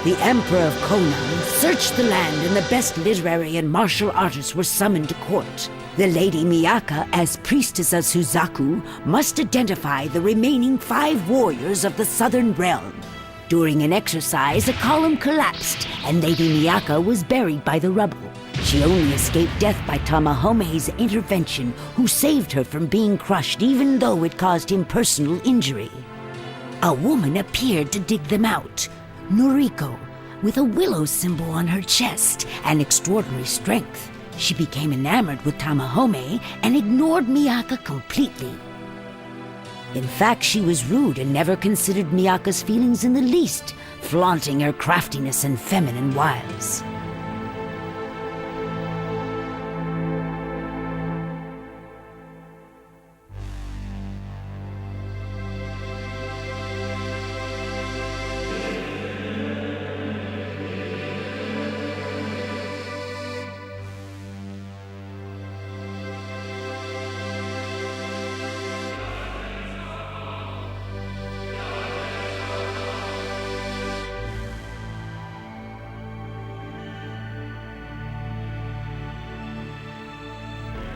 The Emperor of Conan searched the land and the best literary and martial artists were summoned to court. The Lady Miyaka, as priestess of Suzaku, must identify the remaining 5 warriors of the Southern Realm. During an exercise, a column collapsed, and Lady Miyaka was buried by the rubble. She only escaped death by Tamahome's intervention, who saved her from being crushed even though it caused him personal injury. A woman appeared to dig them out. Noriko, with a willow symbol on her chest and extraordinary strength. She became enamored with Tamahome and ignored Miyaka completely. In fact, she was rude and never considered Miyaka's feelings in the least, flaunting her craftiness and feminine wiles.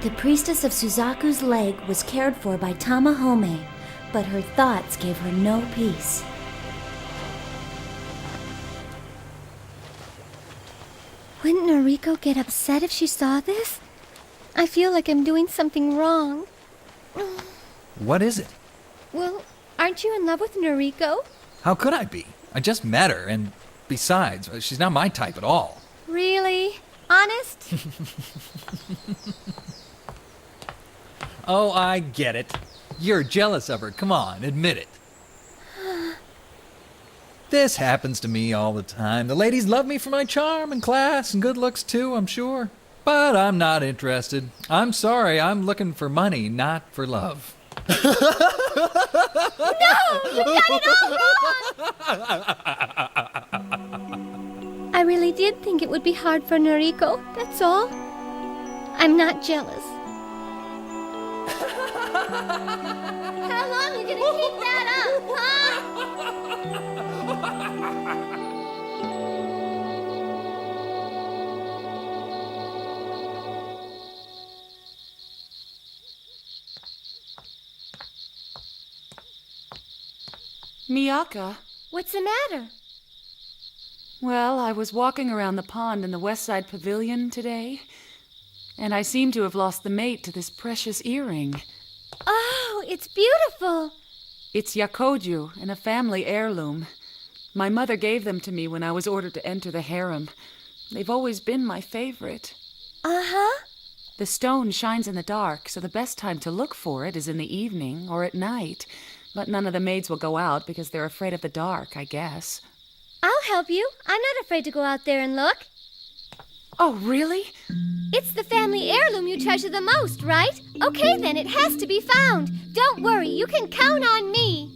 The priestess of Suzaku's leg was cared for by Tamahome, but her thoughts gave her no peace. Wouldn't Noriko get upset if she saw this? I feel like I'm doing something wrong. What is it? Well, aren't you in love with Noriko? How could I be? I just met her, and besides, she's not my type at all. Really? Honest? Oh, I get it. You're jealous of her. Come on, admit it. This happens to me all the time. The ladies love me for my charm and class and good looks too, I'm sure. But I'm not interested. I'm sorry, I'm looking for money, not for love. No! You got it all wrong! I really did think it would be hard for Noriko, that's all. I'm not jealous. How long are you gonna keep that up, huh? Miyaka. What's the matter? Well, I was walking around the pond in the West Side Pavilion today, and I seem to have lost the mate to this precious earring. Oh, it's beautiful. It's yakoju and a family heirloom. My mother gave them to me when I was ordered to enter the harem. They've always been my favorite. Uh-huh. The stone shines in the dark, so the best time to look for it is in the evening or at night. But none of the maids will go out because they're afraid of the dark, I guess. I'll help you. I'm not afraid to go out there and look. Oh, really? It's the family heirloom you treasure the most, right? Okay, then, it has to be found. Don't worry, you can count on me.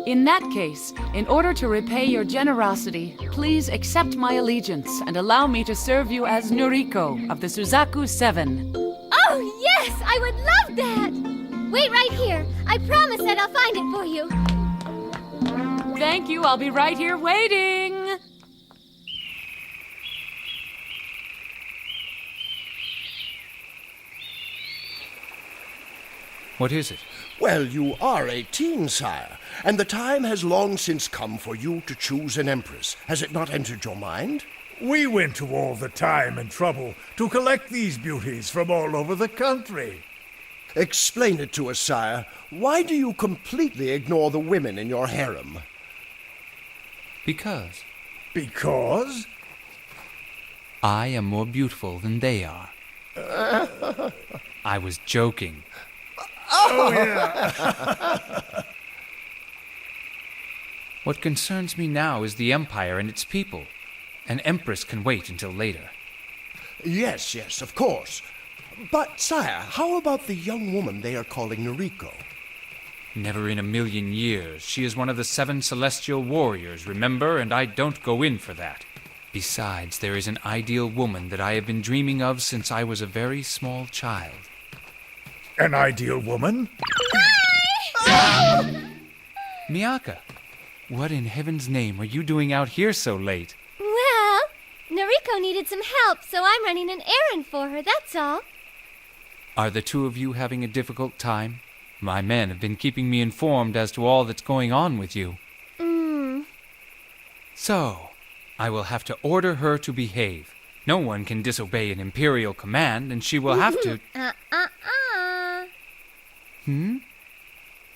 In that case, in order to repay your generosity, please accept my allegiance and allow me to serve you as Noriko of the Suzaku 7. Oh, yes! I would love that! Wait right here. I promise that I'll find it for you. Thank you. I'll be right here waiting. What is it? Well, you are 18, sire, and the time has long since come for you to choose an empress. Has it not entered your mind? We went to all the time and trouble to collect these beauties from all over the country. Explain it to us, sire. Why do you completely ignore the women in your harem? Because Because? I am more beautiful than they are. I was joking. Oh, yeah. What concerns me now is the Empire and its people. An empress can wait until later. Yes, of course. But, sire, how about the young woman they are calling Noriko? Never in a million years. She is one of the 7 celestial warriors, remember? And I don't go in for that. Besides, there is an ideal woman that I have been dreaming of since I was a very small child. An ideal woman? Miyaka, What in heaven's name are you doing out here so late? Well, Noriko needed some help, so I'm running an errand for her, that's all. Are the two of you having a difficult time? My men have been keeping me informed as to all that's going on with you. So, I will have to order her to behave. No one can disobey an imperial command, and she will have to...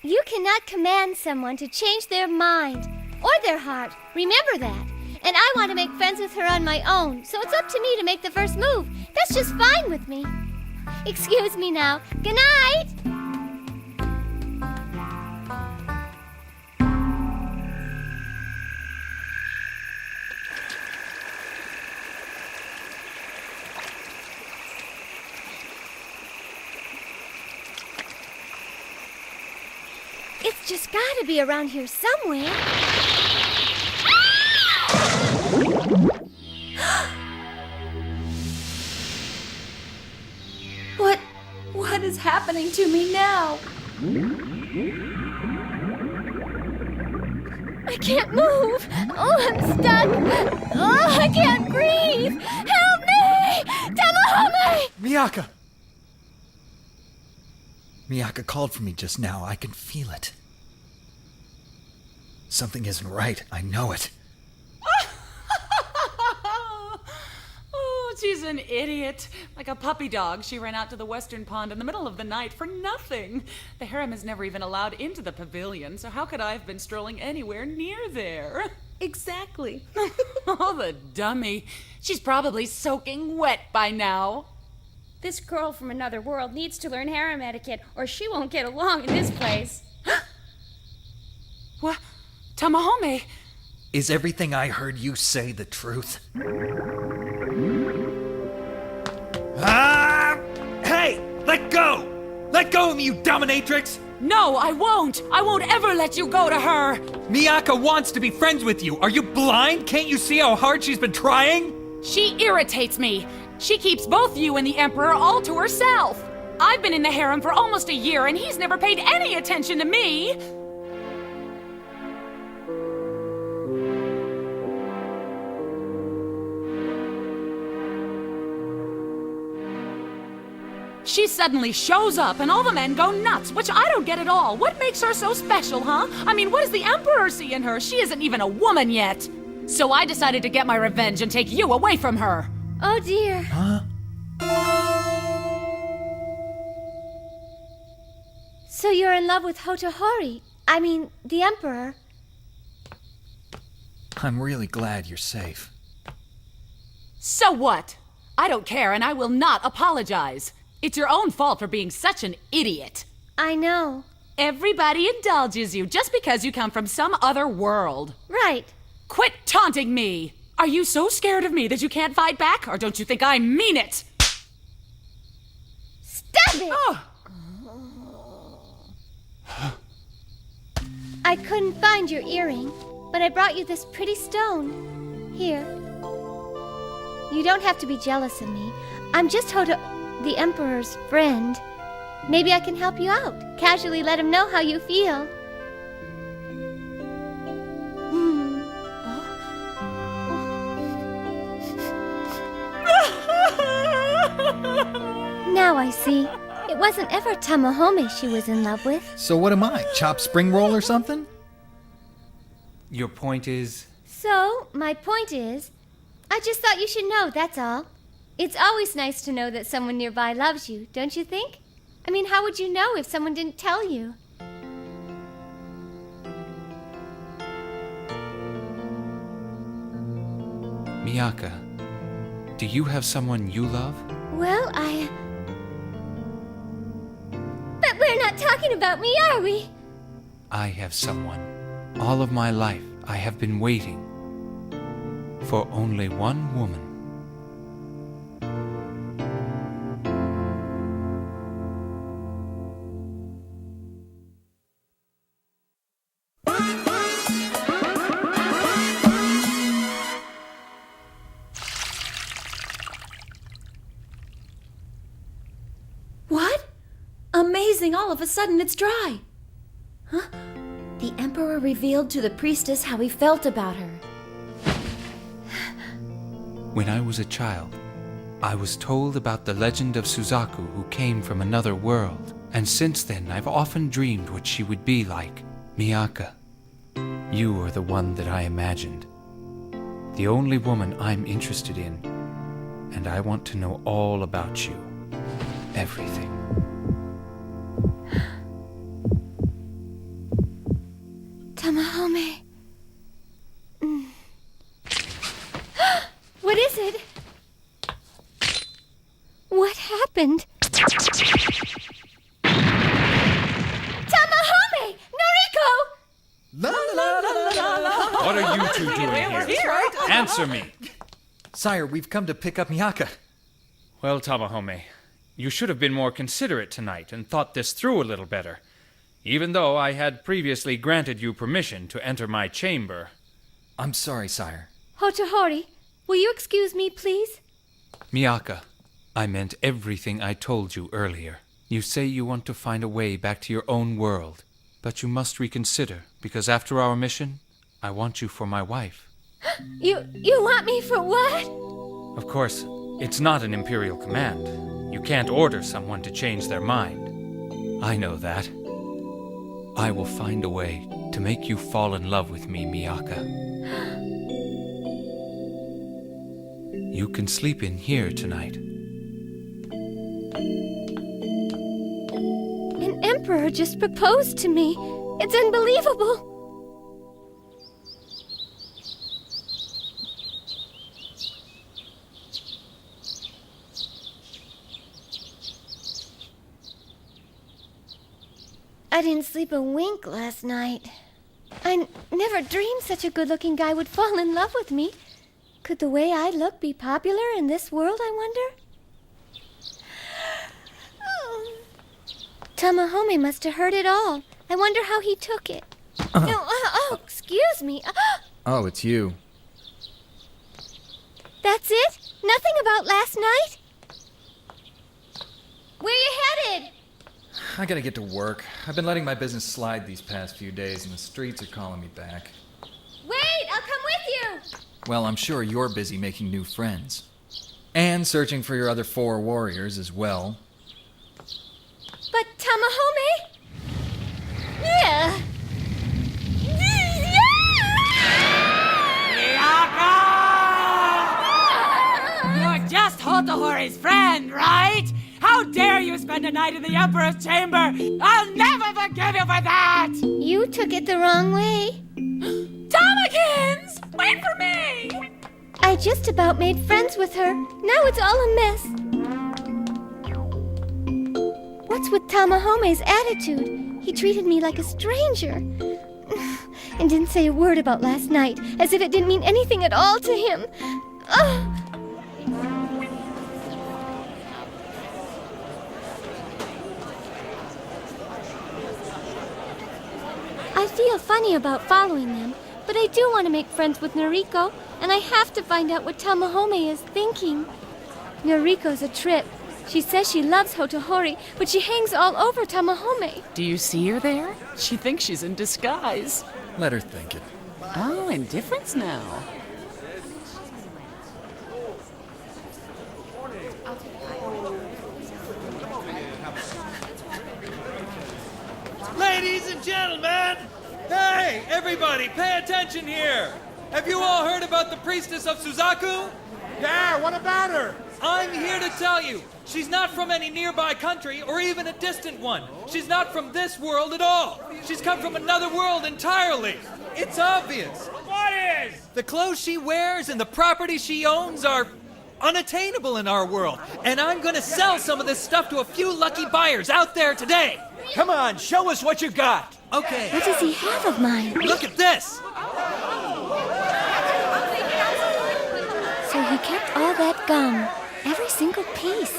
You cannot command someone to change their mind or their heart. Remember that. And I want to make friends with her on my own, so it's up to me to make the first move. That's just fine with me. Excuse me now. Good night. It's just gotta be around here somewhere. What is happening to me now? I can't move. Oh, I'm stuck. Oh, I can't breathe. Help me! Tamahome! Miyaka! Miyaka called for me just now. I can feel it. Something isn't right. I know it. Oh, she's an idiot. Like a puppy dog, she ran out to the western pond in the middle of the night for nothing. The harem is never even allowed into the pavilion, so how could I have been strolling anywhere near there? Exactly. Oh, the dummy. She's probably soaking wet by now. This girl from another world needs to learn harem etiquette, or she won't get along in this place. What? Tamahome! Is everything I heard you say the truth? Hey! Let go! Let go of me, you dominatrix! No, I won't! I won't ever let you go to her! Miyaka wants to be friends with you! Are you blind? Can't you see how hard she's been trying? She irritates me! She keeps both you and the Emperor all to herself! I've been in the harem for almost a year and he's never paid any attention to me! She suddenly shows up and all the men go nuts, which I don't get at all. What makes her so special, huh? I mean, what does the Emperor see in her? She isn't even a woman yet. So I decided to get my revenge and take you away from her. Oh dear. Huh? So you're in love with Hotohori. I mean, the Emperor. I'm really glad you're safe. So what? I don't care and I will not apologize. It's your own fault for being such an idiot. I know. Everybody indulges you just because you come from some other world. Right. Quit taunting me! Are you so scared of me that you can't fight back, or don't you think I mean it? Stop it! Oh. I couldn't find your earring, but I brought you this pretty stone. Here. You don't have to be jealous of me. I'm just the Emperor's friend. Maybe I can help you out. Casually let him know how you feel. Now I see. It wasn't ever Tamahome she was in love with. So what am I, chopped spring roll or something? Your point is? So, my point is, I just thought you should know, that's all. It's always nice to know that someone nearby loves you, don't you think? I mean, how would you know if someone didn't tell you? Miyaka, do you have someone you love? Well, But we're not talking about me, are we? I have someone. All of my life, I have been waiting for only one woman. What? Amazing, all of a sudden it's dry. Huh? The Emperor revealed to the priestess how he felt about her. When I was a child, I was told about the legend of Suzaku who came from another world, and since then I've often dreamed what she would be like. Miyaka, you are the one that I imagined. The only woman I'm interested in, and I want to know all about you. Everything. Tamahome. What is it? What happened? Tamahome! Noriko! La la la la la. What are you two doing here? Answer me. Sire, we've come to pick up Miyaka. Well, Tamahome, you should have been more considerate tonight and thought this through a little better. Even though I had previously granted you permission to enter my chamber. I'm sorry, sire. Hotohori, will you excuse me, please? Miyaka, I meant everything I told you earlier. You say you want to find a way back to your own world, but you must reconsider, because after our mission, I want you for my wife. You want me for what? Of course, it's not an imperial command. You can't order someone to change their mind. I know that. I will find a way to make you fall in love with me, Miyaka. You can sleep in here tonight. An emperor just proposed to me. It's unbelievable. I didn't sleep a wink last night. I never dreamed such a good-looking guy would fall in love with me. Could the way I look be popular in this world, I wonder? Tamahome must have heard it all. I wonder how he took it. Excuse me. Oh, it's you. That's it? Nothing about last night? Where you headed? I gotta get to work. I've been letting my business slide these past few days, and the streets are calling me back. Wait, I'll come with you. Well, I'm sure you're busy making new friends. And searching for your other 4 warriors as well. But Tamahome? Yeah. You're just Hotohori's friend, right? How dare you spend a night in the Emperor's chamber? I'll never forgive you for that! You took it the wrong way. Tommykins! Wait for me! I just about made friends with her. Now it's all a mess. What's with Tamahome's attitude? He treated me like a stranger. And didn't say a word about last night, as if it didn't mean anything at all to him. I feel funny about following them, but I do want to make friends with Noriko, and I have to find out what Tamahome is thinking. Noriko's a trip. She says she loves Hotohori, but she hangs all over Tamahome. Do you see her there? She thinks she's in disguise. Let her think it. Oh, indifference now. Ladies and gentlemen! Hey, everybody, pay attention here! Have you all heard about the priestess of Suzaku? Yeah, what about her? I'm here to tell you, she's not from any nearby country or even a distant one. She's not from this world at all. She's come from another world entirely. It's obvious. What is? The clothes she wears and the property she owns are unattainable in our world. And I'm gonna sell some of this stuff to a few lucky buyers out there today. Come on, show us what you got. Okay. What does he have of mine? Look at this. So he kept all that gum, every single piece.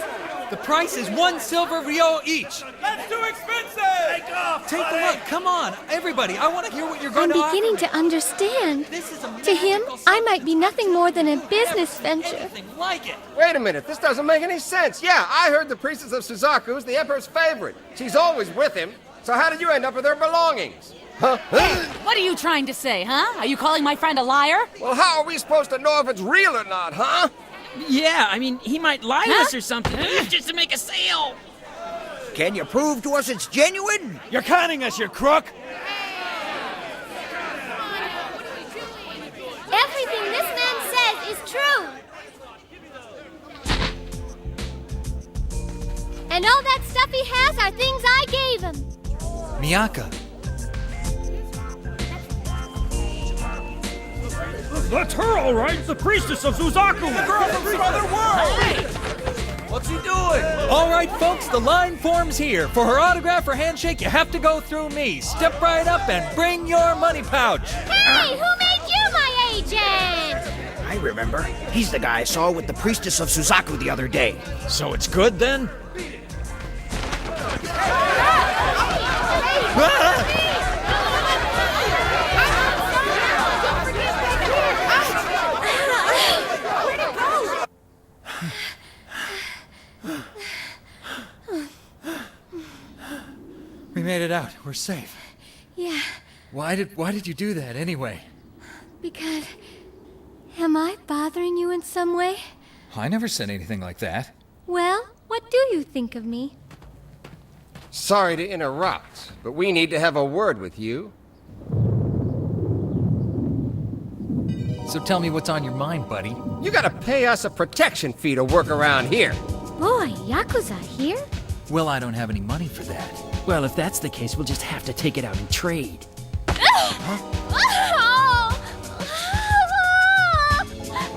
The price is 1 silver ryo each. That's too expensive. Take off. Take a look. Come on, everybody. I want to hear what you're I'm going to offer. beginning to understand. This is a To him, magical I might be nothing more than a business venture. anything like it. Wait a minute, this doesn't make any sense. Yeah, I heard the priestess of Suzaku is the Emperor's favorite. She's always with him. So how did you end up with her belongings? Huh? What are you trying to say, huh? Are you calling my friend a liar? Well, how are we supposed to know if it's real or not, huh? Yeah, I mean, he might lie to us or something, just to make a sale. Can you prove to us it's genuine? You're conning us, you crook. Everything this man says is true. And all that stuff he has are things I gave him. Miyaka, That's her, all right. The priestess of Suzaku. The girl from some other world. Hey! What's he doing? All right, folks, the line forms here. For her autograph or handshake, you have to go through me. Step right up and bring your money pouch. Hey, who made you my agent? I remember. He's the guy I saw with the priestess of Suzaku the other day. So it's good then? we made it out. We're safe. Yeah, Why did you do that anyway? because... Am I bothering you in some way? I never said anything like that. Well, what do you think of me? Sorry to interrupt, but we need to have a word with you. So tell me what's on your mind, buddy. You gotta pay us a protection fee to work around here. Boy, Yakuza here? Well, I don't have any money for that. Well, if that's the case, we'll just have to take it out in trade.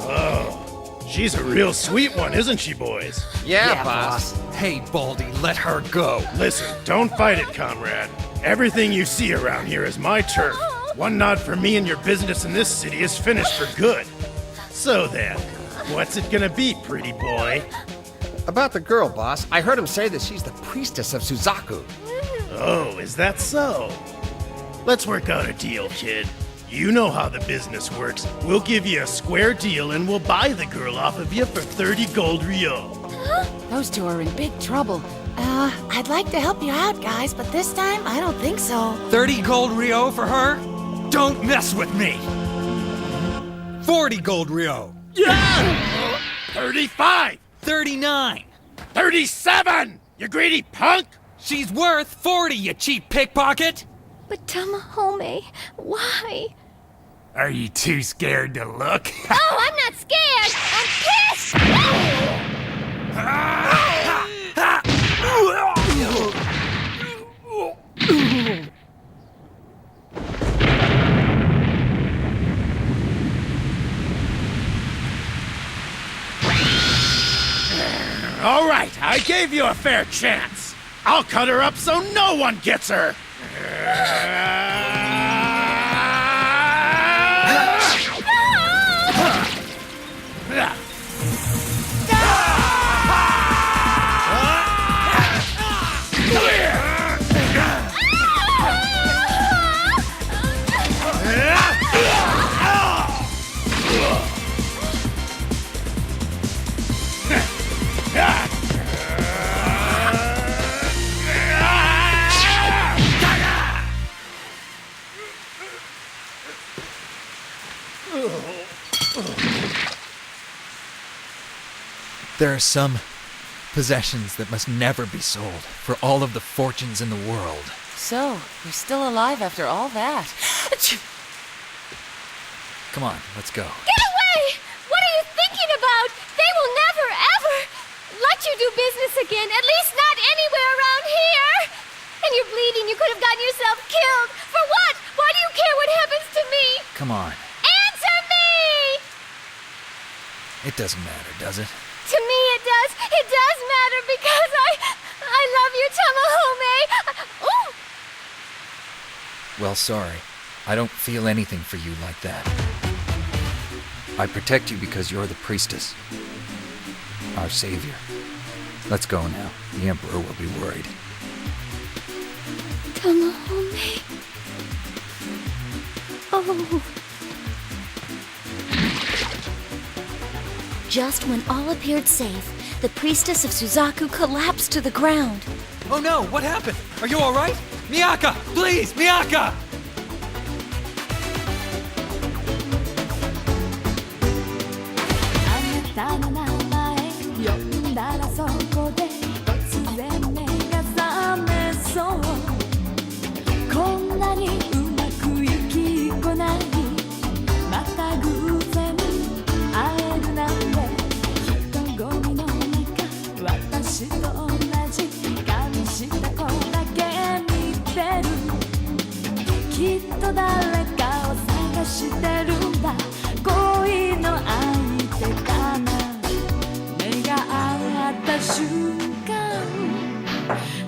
Oh, she's a real sweet one, isn't she, boys? Yeah, boss. Hey, Baldy, let her go. Listen, don't fight it, comrade. Everything you see around here is my turf. One nod for me and your business in this city is finished for good. So then, what's it gonna be, pretty boy? About the girl, boss. I heard him say that she's the priestess of Suzaku. Oh, is that so? Let's work out a deal, kid. You know how the business works. We'll give you a square deal and we'll buy the girl off of you for 30 gold ryo. Those two are in big trouble. I'd like to help you out, guys, but this time I don't think so. 30 gold Rio for her? Don't mess with me. 40 gold Rio. Yeah! 35! 39. 37! You greedy punk! She's worth 40, you cheap pickpocket. But Tamahome, why? Are you too scared to look? Oh, I'm not scared! I'm pissed! All right, I gave you a fair chance. I'll cut her up so no one gets her. There are some possessions that must never be sold for all of the fortunes in the world. So, you're still alive after all that. Come on, let's go. Get away! What are you thinking about? They will never, ever let you do business again, at least not anywhere around here. And you're bleeding. You could have gotten yourself killed. For what? Why do you care what happens to me? Come on. Answer me! It doesn't matter, does it? To me it does. It does matter because I love you, Tamahome. Ooh! Well, sorry. I don't feel anything for you like that. I protect you because you're the priestess. Our savior. Let's go now. The Emperor will be worried. Tamahome. Oh. Just when all appeared safe, the priestess of Suzaku collapsed to the ground. Oh no, what happened? Are you all right? Miyaka, please, Miyaka! たの名前呼んだらそこで突然目が覚めそうこんなにうまくいきっこないまた偶然会えるなんて人混みの中私と同じ髪した子だけ見てるきっと誰かを探してるんだ恋の相手かな目が合った瞬間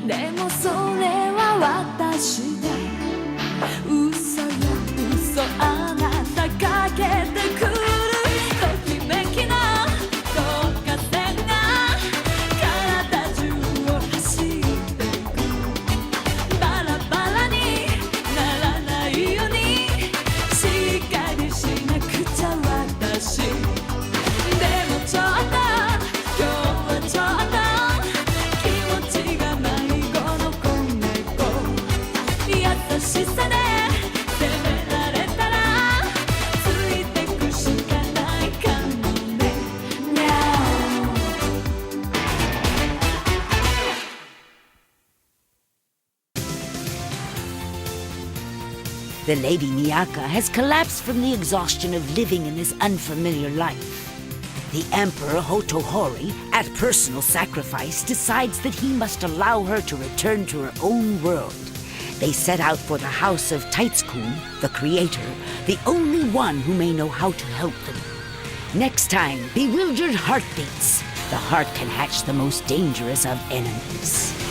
でもそれは私で嘘よ嘘あなたかけてくるときめきの導火線が体中を走ってくバラバラにならないようにしっかりしなくちゃ私でもちょっと今日はちょっと気持ちが迷子の子猫優しさで責められたらついてくしかないかもねにゃThe Lady Miyaka has collapsed from the exhaustion of living in this unfamiliar life. The Emperor Hotohori, at personal sacrifice, decides that he must allow her to return to her own world. They set out for the house of Taitsukun, the creator, the only one who may know how to help them. Next time, bewildered heartbeats. The heart can hatch the most dangerous of enemies.